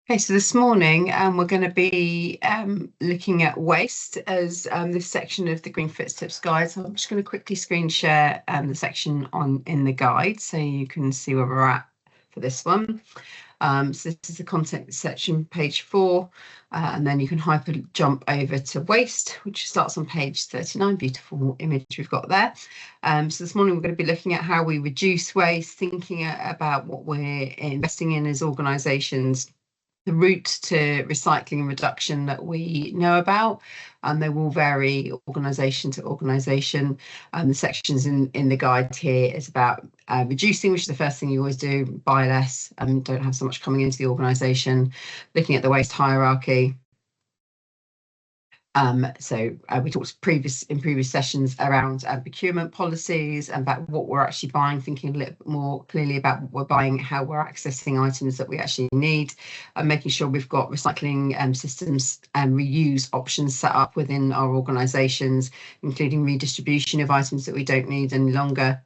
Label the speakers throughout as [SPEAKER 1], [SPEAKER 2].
[SPEAKER 1] Okay, so this morning we're going to be looking at waste as this section of the Green Footsteps guide. So I'm just going to quickly screen share the section in the guide so you can see where we're at for this one. So this is the content section, page 4, and then you can hyper jump over to waste, which starts on page 39. Beautiful image we've got there. So this morning we're going to be looking at how we reduce waste, thinking about what we're investing in as organisations, the route to recycling and reduction that we know about, and they will vary organisation to organisation. The sections in the guide here is about reducing, which is the first thing you always do, buy less and don't have so much coming into the organisation, looking at the waste hierarchy. We talked in previous sessions around procurement policies and about what we're actually buying, thinking a little bit more clearly about what we're buying, how we're accessing items that we actually need, and making sure we've got recycling systems and reuse options set up within our organisations, including redistribution of items that we don't need any longer.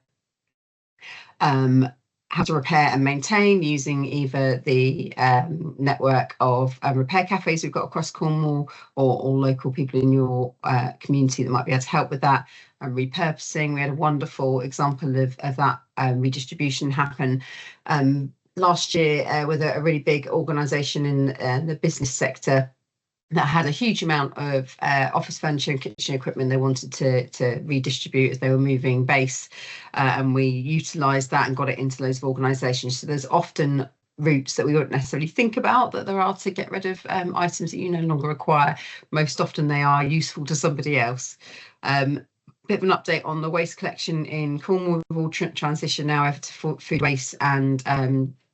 [SPEAKER 1] How to repair and maintain using either the network of repair cafes we've got across Cornwall or local people in your community that might be able to help with that. And repurposing, we had a wonderful example of that redistribution happen last year with a really big organisation in the business sector that had a huge amount of office furniture and kitchen equipment they wanted to redistribute as they were moving base, and we utilised that and got it into loads of organisations. So there's often routes that we wouldn't necessarily think about that there are to get rid of items that you no longer require. Most often they are useful to somebody else. Bit of an update on the waste collection in Cornwall. We've all transitioned now over to food waste and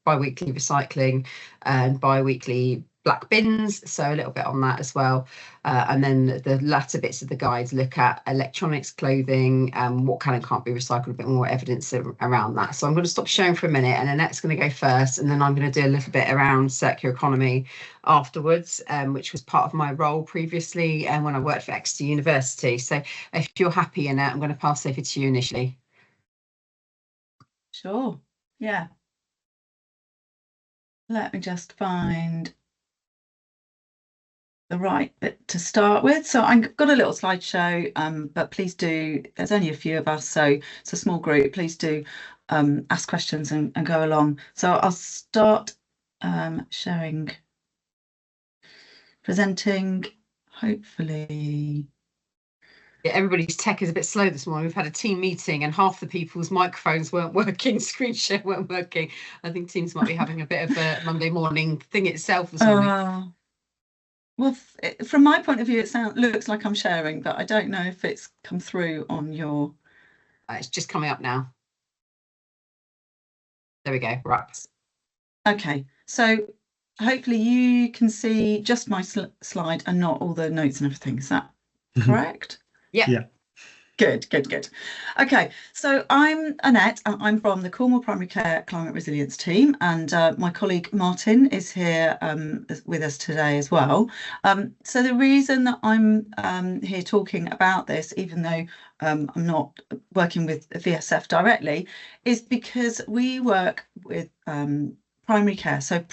[SPEAKER 1] bi-weekly recycling and bi-weekly black bins, so a little bit on that as well. And then the latter bits of the guides look at electronics, clothing, what can and can't be recycled, a bit more evidence around that. So I'm going to stop sharing for a minute, and Annette's going to go first, and then I'm going to do a little bit around circular economy afterwards, which was part of my role previously when I worked for Exeter University. So if you're happy, Annette, I'm going to pass over to you initially.
[SPEAKER 2] Sure, yeah. Let me just find the right bit to start with. So I've got a little slideshow, but please do, there's only a few of us, so it's a small group. Please do ask questions and go along. So I'll start sharing, presenting, hopefully.
[SPEAKER 1] Yeah, everybody's tech is a bit slow this morning. We've had a team meeting and half the people's microphones weren't working, screen share weren't working. I think Teams might be having a bit of a Monday morning thing itself this morning.
[SPEAKER 2] Well, from my point of view, it looks like I'm sharing, but I don't know if it's come through on your...
[SPEAKER 1] It's just coming up now. There we go, right.
[SPEAKER 2] Okay, so hopefully you can see just my slide and not all the notes and everything. Is that correct?
[SPEAKER 1] Yeah.
[SPEAKER 2] Good. Okay, so I'm Annette. I'm from the Cornwall Primary Care Climate Resilience team, and my colleague Martin is here with us today as well. So the reason that I'm here talking about this, even though I'm not working with VSF directly, is because we work with primary care. So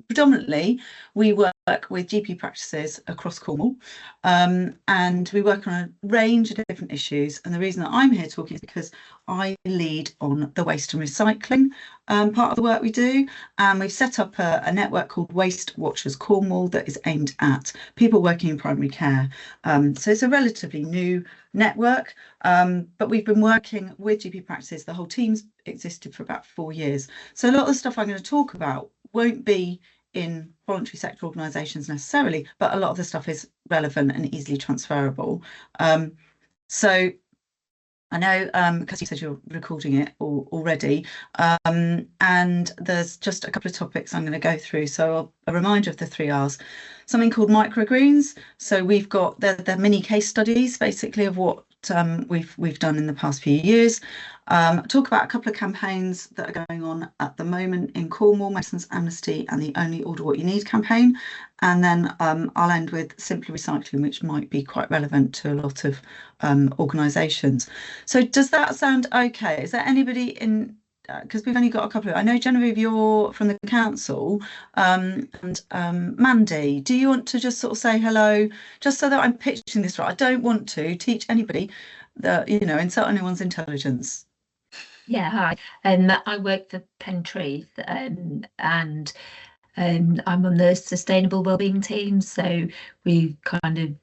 [SPEAKER 2] predominantly, we work with GP practices across Cornwall, and we work on a range of different issues. And the reason that I'm here talking is because I lead on the waste and recycling part of the work we do. And we've set up a network called Waste Watchers Cornwall that is aimed at people working in primary care. So it's a relatively new network, but we've been working with GP practices. The whole team's existed for about 4 years. So a lot of the stuff I'm going to talk about won't be in voluntary sector organisations necessarily, but a lot of the stuff is relevant and easily transferable. So I know because you said you're recording it already, and there's just a couple of topics I'm going to go through. So a reminder of the 3 R's, something called microgreens. So we've got the mini case studies basically of what we've done in the past few years. Talk about a couple of campaigns that are going on at the moment in Cornwall, Medicines Amnesty and the Only Order What You Need campaign. And then I'll end with simply recycling, which might be quite relevant to a lot of organisations. So does that sound okay? Is there anybody because we've only got a couple of, I know Genevieve, you're from the council, and Mandy, do you want to just sort of say hello, just so that I'm pitching this right? I don't want to teach anybody that, you know, insult anyone's intelligence.
[SPEAKER 3] Yeah, hi. I work for Pentreath, and I'm on the sustainable wellbeing team. So we kind of,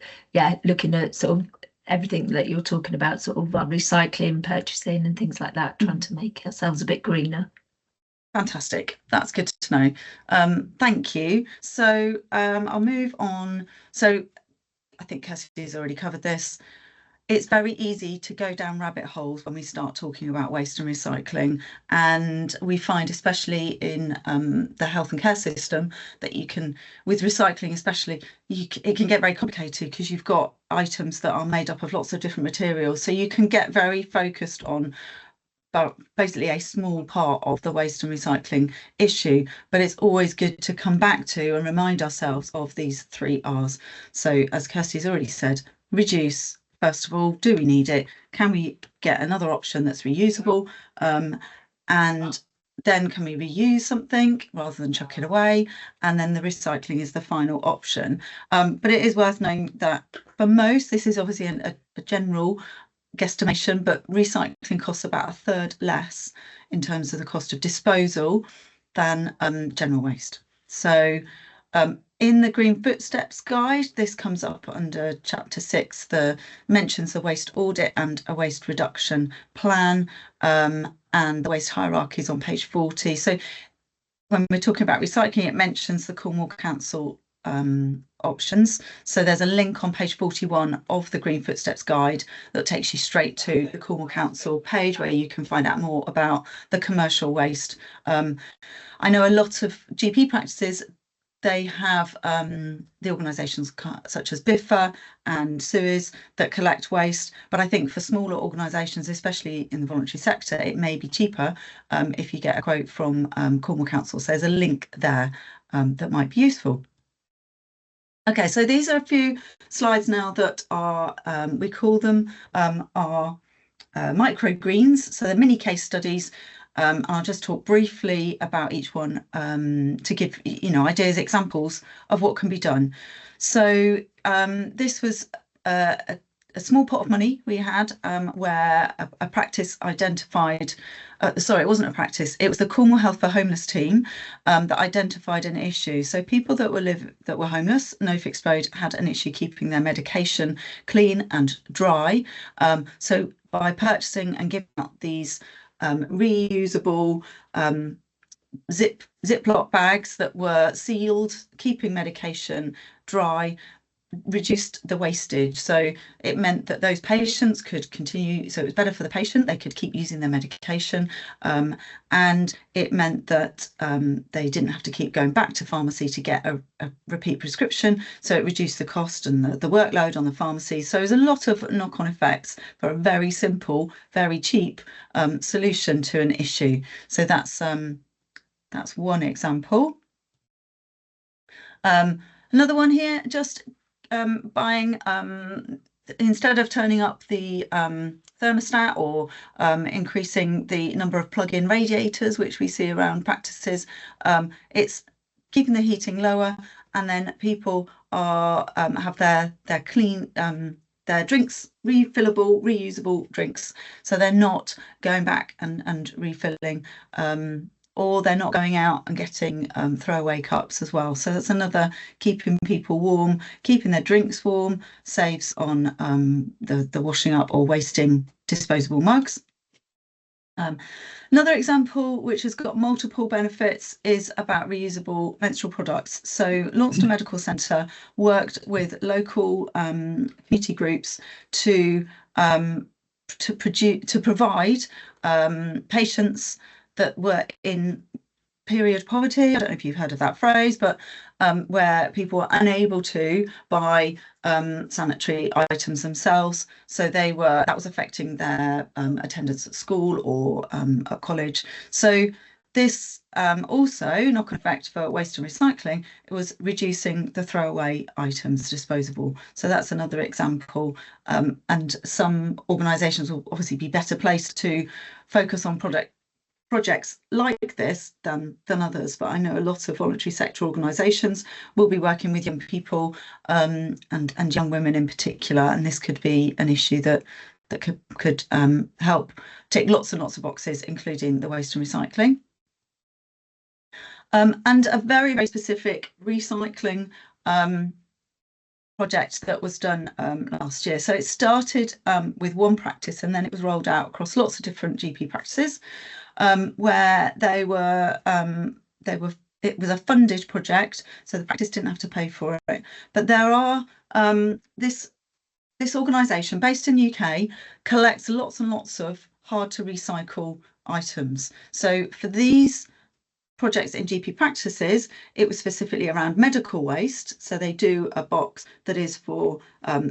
[SPEAKER 3] looking at sort of everything that you're talking about, sort of recycling, purchasing, and things like that, trying to make ourselves a bit greener.
[SPEAKER 2] Fantastic. That's good to know. Thank you. So I'll move on. So I think Kirstie's already covered this. It's very easy to go down rabbit holes when we start talking about waste and recycling. And we find, especially in the health and care system, that you can, with recycling especially, it can get very complicated because you've got items that are made up of lots of different materials. So you can get very focused on basically a small part of the waste and recycling issue, but it's always good to come back to and remind ourselves of these 3 R's. So as Kirstie's already said, reduce. First of all, do we need it? Can we get another option that's reusable? And then can we reuse something rather than chuck it away? And then the recycling is the final option. But it is worth knowing that for most, this is obviously a general guesstimation, but recycling costs about 1/3 less in terms of the cost of disposal than general waste. So in the Green Footsteps guide, this comes up under chapter 6, mentions the waste audit and a waste reduction plan, and the waste hierarchies on page 40. So when we're talking about recycling, it mentions the Cornwall Council options. So there's a link on page 41 of the Green Footsteps guide that takes you straight to the Cornwall Council page where you can find out more about the commercial waste. I know a lot of GP practices, they have the organisations such as BIFA and SUES that collect waste, but I think for smaller organisations, especially in the voluntary sector, it may be cheaper if you get a quote from Cornwall Council. So there's a link there that might be useful. Okay, so these are a few slides now that are, we call them our microgreens. So they're mini case studies. I'll just talk briefly about each one to give, you know, ideas, examples of what can be done. So this was a small pot of money we had where a practice identified, sorry, it wasn't a practice, it was the Cornwall Health for Homeless team that identified an issue. So people that were homeless, no fixed road, had an issue keeping their medication clean and dry. So by purchasing and giving out these reusable Ziploc bags that were sealed, keeping medication dry, reduced the wastage. So it meant that those patients could continue, so it was better for the patient, they could keep using their medication, and it meant that they didn't have to keep going back to pharmacy to get a repeat prescription, so it reduced the cost and the workload on the pharmacy. So there's a lot of knock-on effects for a very simple, very cheap solution to an issue. So that's one example. Another one here, just buying, instead of turning up the thermostat or increasing the number of plug-in radiators, which we see around practices, it's keeping the heating lower, and then people are have their clean their drinks refillable, reusable drinks, so they're not going back and refilling, or they're not going out and getting throwaway cups as well. So that's another, keeping people warm, keeping their drinks warm, saves on the washing up or wasting disposable mugs. Another example which has got multiple benefits is about reusable menstrual products. So Launceston Medical Centre worked with local community groups to provide patients that were in period poverty. I don't know if you've heard of that phrase, but where people were unable to buy sanitary items themselves. So that was affecting their attendance at school or at college. So this also, knock-on effect for waste and recycling, it was reducing the throwaway items disposable. So that's another example. And some organisations will obviously be better placed to focus on product projects like this than others, but I know a lot of voluntary sector organisations will be working with young people and young women in particular, and this could be an issue that could help tick lots and lots of boxes, including the waste and recycling. And a very, very specific recycling project that was done last year. So it started with one practice, and then it was rolled out across lots of different GP practices, where it was a funded project, so the practice didn't have to pay for it. But there are this organisation based in the UK collects lots and lots of hard to recycle items. So for these projects in GP practices, it was specifically around medical waste. So they do a box that is for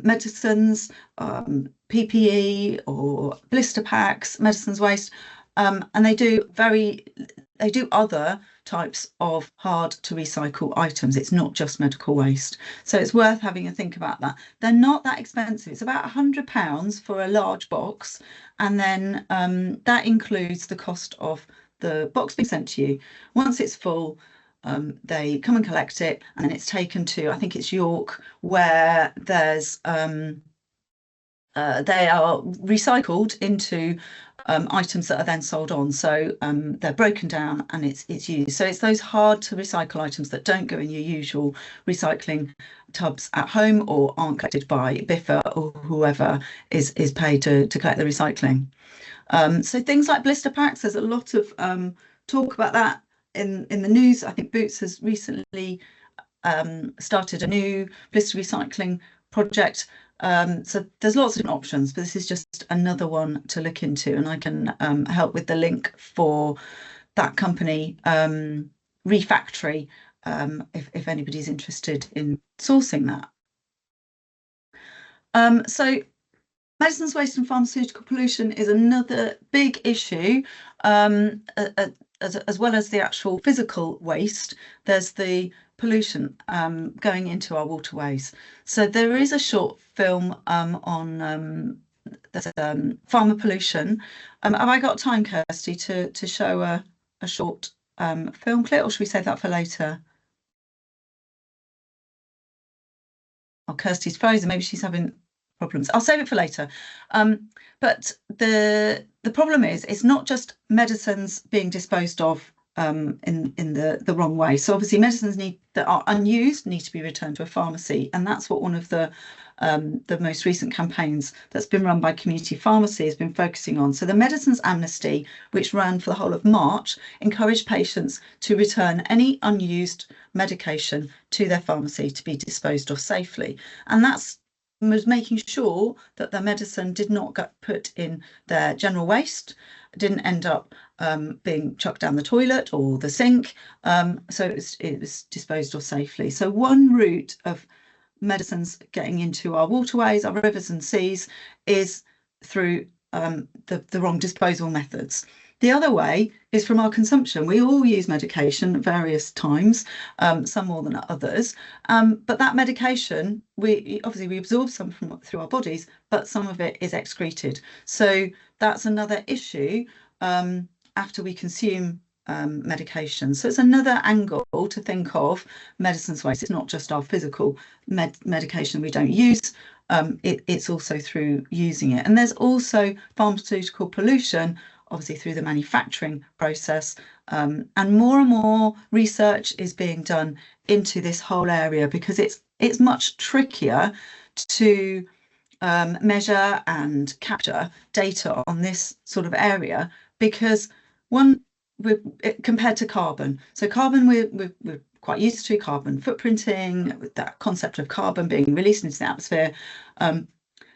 [SPEAKER 2] medicines, PPE or blister packs, medicines waste, and they do other types of hard to recycle items. It's not just medical waste. So it's worth having a think about that. They're not that expensive. It's about £100 for a large box. And then that includes the cost of the box being sent to you. Once it's full, they come and collect it, and then it's taken to, I think it's York, where there's they are recycled into items that are then sold on. So they're broken down and it's used. So it's those hard to recycle items that don't go in your usual recycling tubs at home or aren't collected by BIFA or whoever is paid to collect the recycling. So things like blister packs, there's a lot of talk about that in the news. I think Boots has recently started a new blister recycling project. So there's lots of different options, but this is just another one to look into, and I can help with the link for that company, Refactory, if anybody's interested in sourcing that. So medicines waste and pharmaceutical pollution is another big issue. As well as the actual physical waste, there's the pollution going into our waterways. So there is a short film on farmer pollution. Have I got time, Kirstie, to show a short film clip, or should we save that for later? Oh, Kirstie's frozen. Maybe she's having problems. I'll save it for later. But the problem is, it's not just medicines being disposed of in the wrong way. So obviously medicines that are unused need to be returned to a pharmacy, and that's what one of the most recent campaigns that's been run by community pharmacy has been focusing on. So the Medicines Amnesty, which ran for the whole of March, encouraged patients to return any unused medication to their pharmacy to be disposed of safely, and that's was making sure that the medicine did not get put in their general waste, didn't end up being chucked down the toilet or the sink, so it was disposed of safely. So one route of medicines getting into our waterways, our rivers and seas, is through the wrong disposal methods. The other way is from our consumption. We all use medication at various times, some more than others, but that medication, we absorb some through our bodies, but some of it is excreted. So that's another issue after we consume medication. So it's another angle to think of medicines waste. It's not just our physical medication we don't use, it's also through using it. And there's also pharmaceutical pollution, obviously through the manufacturing process, and more research is being done into this whole area, because it's much trickier to measure and capture data on this sort of area, because compared to carbon. So carbon, we're quite used to carbon footprinting, with that concept of carbon being released into the atmosphere, and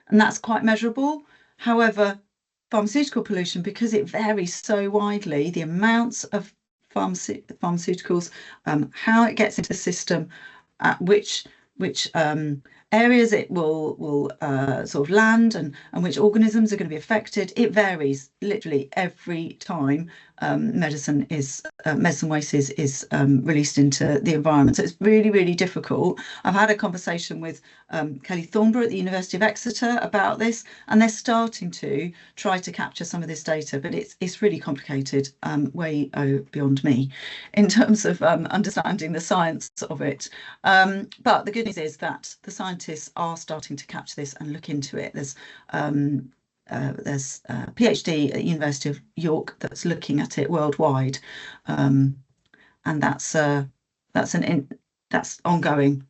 [SPEAKER 2] that's quite measurable. However, pharmaceutical pollution, because it varies so widely, the amounts of pharmaceuticals, how it gets into the system, which areas it will sort of land and which organisms are going to be affected. It varies literally every time medicine waste is released into the environment. So it's really, really difficult. I've had a conversation with Kelly Thornborough at the University of Exeter about this, and they're starting to try to capture some of this data, but it's really complicated, way beyond me in terms of understanding the science of it. But the good news is that the scientists are starting to capture this and look into it. There's a PhD at the University of York that's looking at it worldwide, and that's ongoing,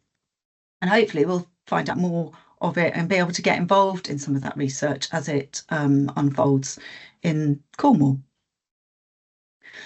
[SPEAKER 2] and hopefully we'll find out more of it and be able to get involved in some of that research as it unfolds in Cornwall.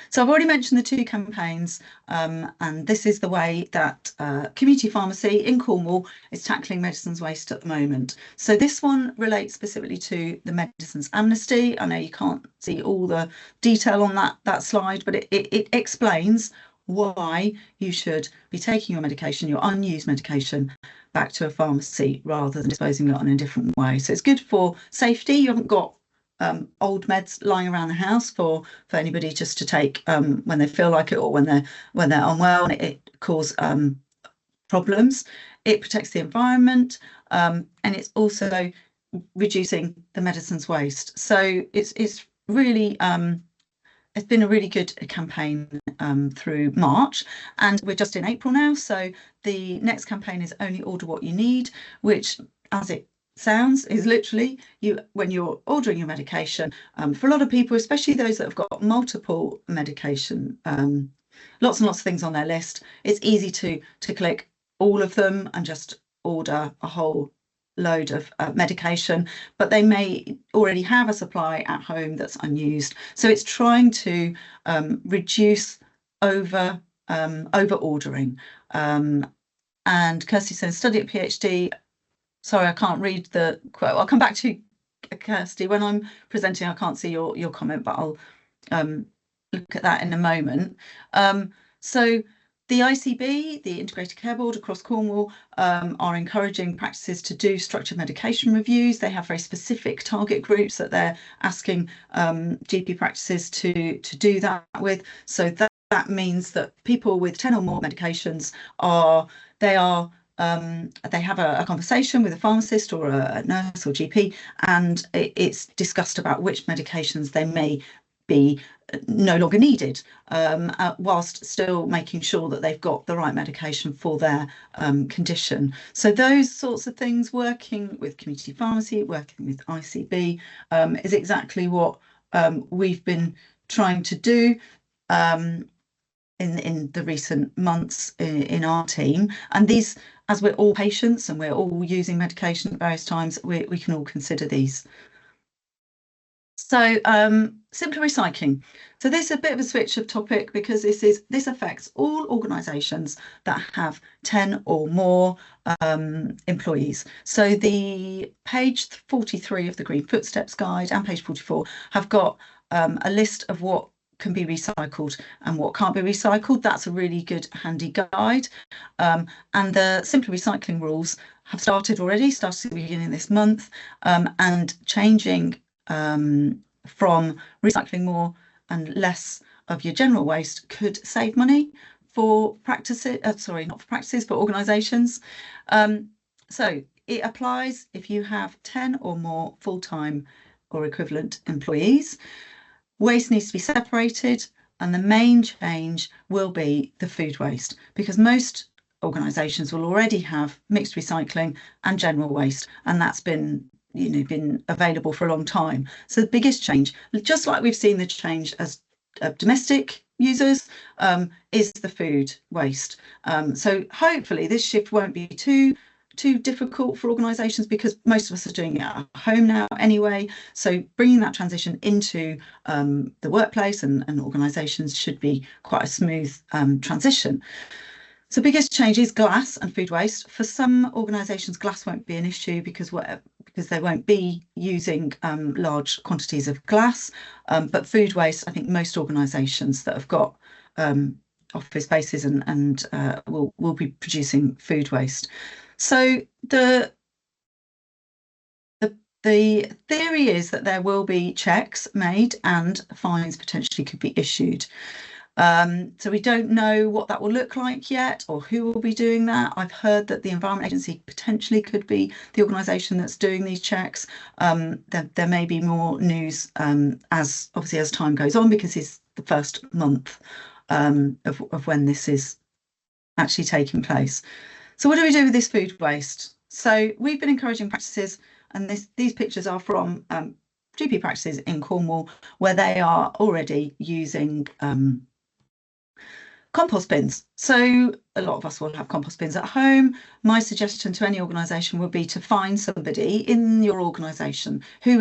[SPEAKER 2] So I've already mentioned the 2 campaigns, and this is the way that community pharmacy in Cornwall is tackling medicines waste at the moment. So this one relates specifically to the Medicines Amnesty. I know you can't see all the detail on that slide, but it explains why you should be taking your medication, your unused medication, back to a pharmacy rather than disposing of it in a different way. So it's good for safety. You haven't got old meds lying around the house for anybody just to take when they feel like it, or when they're unwell, and it causes problems. It protects the environment, and it's also reducing the medicines waste. So it's really it's been a really good campaign through March, and we're just in April now. So the next campaign is Only Order What You Need, which, as it sounds, is literally when you're ordering your medication. For a lot of people, especially those that have got multiple medication, lots and lots of things on their list, it's easy to click all of them and just order a whole load of medication, but they may already have a supply at home that's unused. So it's trying to reduce over ordering. And Kirstie says, study at PhD. Sorry, I can't read the quote. I'll come back to Kirstie when I'm presenting. I can't see your comment, but I'll look at that in a moment. So the ICB, the Integrated Care Board across Cornwall, are encouraging practices to do structured medication reviews. They have very specific target groups that they're asking GP practices to do that with. So that means that people with 10 or more medications they have a conversation with a pharmacist or a nurse or GP, and it's discussed about which medications they may be no longer needed, whilst still making sure that they've got the right medication for their condition. So those sorts of things, working with community pharmacy, working with ICB, is exactly what we've been trying to do in the recent months in our team. And these, as we're all patients and we're all using medication at various times, we can all consider these. So simpler recycling. So this is a bit of a switch of topic, because this affects all organisations that have 10 or more employees. So the page 43 of the Green Footsteps Guide and page 44 have got a list of what can be recycled and what can't be recycled. That's a really good handy guide. And the simpler recycling rules have started at the beginning of this month, and changing from recycling more and less of your general waste could save money for practices, not for practices, but organisations. So it applies if you have 10 or more full-time or equivalent employees. Waste needs to be separated, and the main change will be the food waste, because most organisations will already have mixed recycling and general waste, and that's been available for a long time. So the biggest change, just like we've seen the change as domestic users, is the food waste. So hopefully this shift won't be too difficult for organisations, because most of us are doing it at home now anyway. So bringing that transition into the workplace and organisations should be quite a smooth transition. So biggest change is glass and food waste. For some organisations, glass won't be an issue because they won't be using large quantities of glass. But food waste, I think most organisations that have got office spaces and will be producing food waste. So the theory is that there will be checks made and fines potentially could be issued. So we don't know what that will look like yet, or who will be doing that. I've heard that the Environment Agency potentially could be the organisation that's doing these checks. There may be more news as time goes on, because it's the first month of when this is actually taking place. So what do we do with this food waste? So we've been encouraging practices, and these pictures are from GP practices in Cornwall, where they are already using compost bins. So a lot of us will have compost bins at home. My suggestion to any organisation would be to find somebody in your organisation who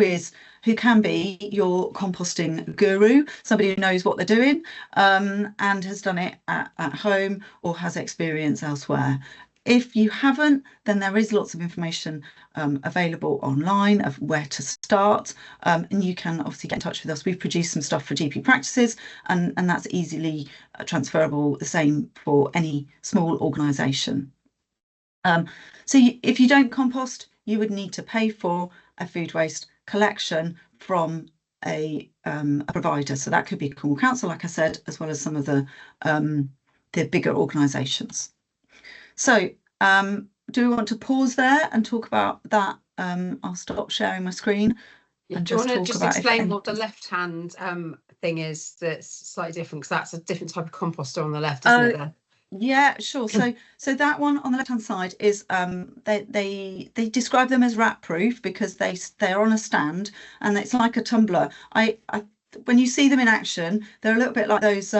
[SPEAKER 2] can be your composting guru, somebody who knows what they're doing and has done it at home or has experience elsewhere. If you haven't, then there is lots of information available online of where to start, and you can obviously get in touch with us. We've produced some stuff for GP practices, and that's easily transferable, the same for any small organisation. If you don't compost, you would need to pay for a food waste collection from a provider. So that could be Cornwall Council, like I said, as well as some of the bigger organisations. So do we want to pause there and talk about that? I'll stop sharing my screen and
[SPEAKER 1] just
[SPEAKER 2] talk about
[SPEAKER 1] explain what the left hand thing is that's slightly different, because that's a different type of composter on the left, isn't it?
[SPEAKER 2] Yeah, sure. So that one on the left hand side is they describe them as rat proof because they're on a stand and it's like a tumbler. When you see them in action, they're a little bit like those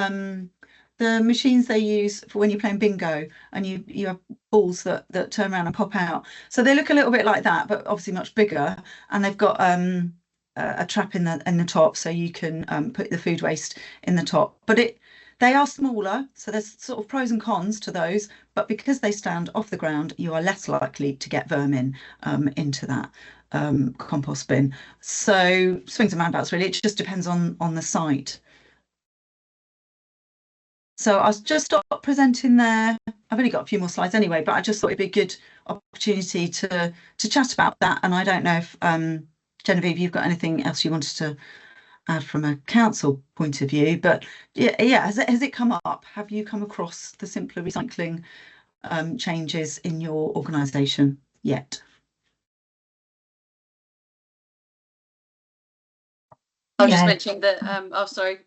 [SPEAKER 2] the machines they use for when you're playing bingo and you have balls that turn around and pop out. So they look a little bit like that, but obviously much bigger, and they've got a trap in the top, so you can put the food waste in the top. But they are smaller, so there's sort of pros and cons to those, but because they stand off the ground, you are less likely to get vermin into that compost bin. So swings and roundabouts, really. It just depends on the site. So I'll just stop presenting there. I've only got a few more slides anyway, but I just thought it'd be a good opportunity to chat about that. And I don't know if Genevieve, you've got anything else you wanted to add from a council point of view, but yeah, has it come up? Have you come across the simpler recycling changes in your organisation yet?
[SPEAKER 4] I was just mentioning that. Oh, sorry.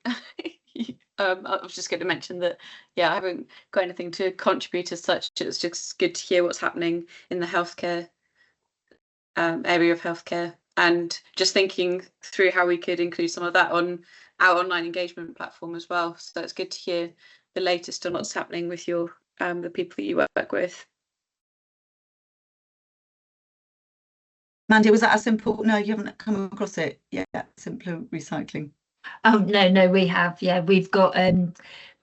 [SPEAKER 4] I was just going to mention that, yeah, I haven't got anything to contribute as such. It's just good to hear what's happening in the healthcare area of healthcare, and just thinking through how we could include some of that on our online engagement platform as well. So it's good to hear the latest on what's happening with your the people that you work with.
[SPEAKER 2] Mandy, was that a simple? No, you haven't come across it yet. Simpler recycling.
[SPEAKER 3] Oh no, we have. Yeah, we've got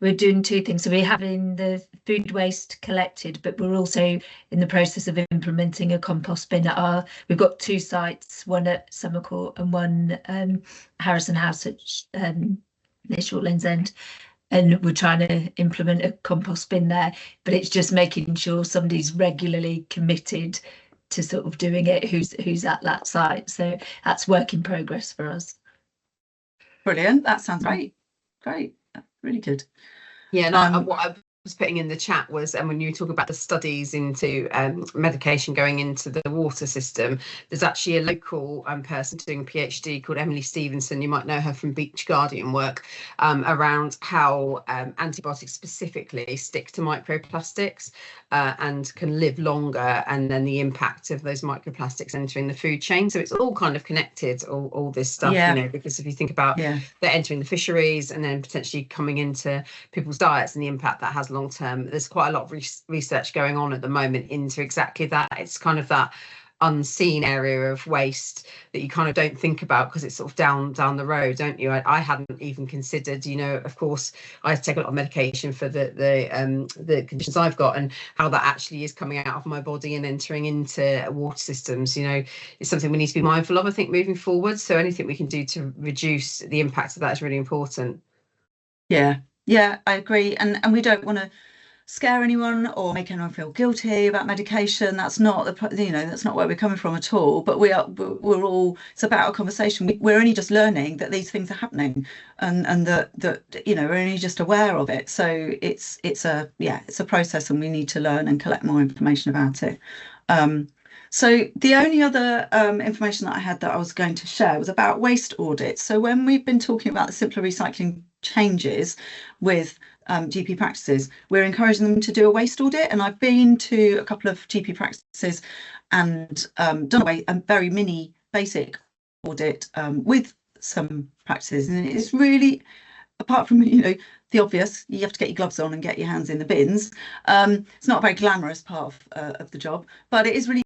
[SPEAKER 3] we're doing two things. So we're having the food waste collected, but we're also in the process of implementing a compost bin at we've got two sites, one at Summercourt and one Harrison House at near Shortlands End. And we're trying to implement a compost bin there, but it's just making sure somebody's regularly committed to sort of doing it, who's at that site. So that's work in progress for us.
[SPEAKER 2] Brilliant. That sounds great. Great. Really good.
[SPEAKER 1] Yeah, and what I was putting in the chat was, and when you talk about the studies into medication going into the water system, there's actually a local person doing a PhD called Emily Stevenson. You might know her from Beach Guardian work around how antibiotics specifically stick to microplastics and can live longer, and then the impact of those microplastics entering the food chain. So it's all kind of connected, all this stuff, you know, because if you think about they're entering the fisheries and then potentially coming into people's diets and the impact that has long term, there's quite a lot of research going on at the moment into exactly that. It's kind of that unseen area of waste that you kind of don't think about because it's sort of down the road, don't you? I hadn't even considered, you know, of course I take a lot of medication for the conditions I've got, and how that actually is coming out of my body and entering into water systems, you know, is something we need to be mindful of, I think, moving forward. So anything we can do to reduce the impact of that is really important.
[SPEAKER 2] Yeah, I agree, and we don't want to scare anyone or make anyone feel guilty about medication. That's not that's not where we're coming from at all. But we're all, it's about a conversation. We're only just learning that these things are happening, and that we're only just aware of it. So it's a process, and we need to learn and collect more information about it. So the only other information that I had that I was going to share was about waste audits. So when we've been talking about the simpler recycling changes with GP practices, we're encouraging them to do a waste audit. And I've been to a couple of GP practices and done a very mini basic audit with some practices. And it's really, apart from the obvious, you have to get your gloves on and get your hands in the bins. It's not a very glamorous part of the job, but it is really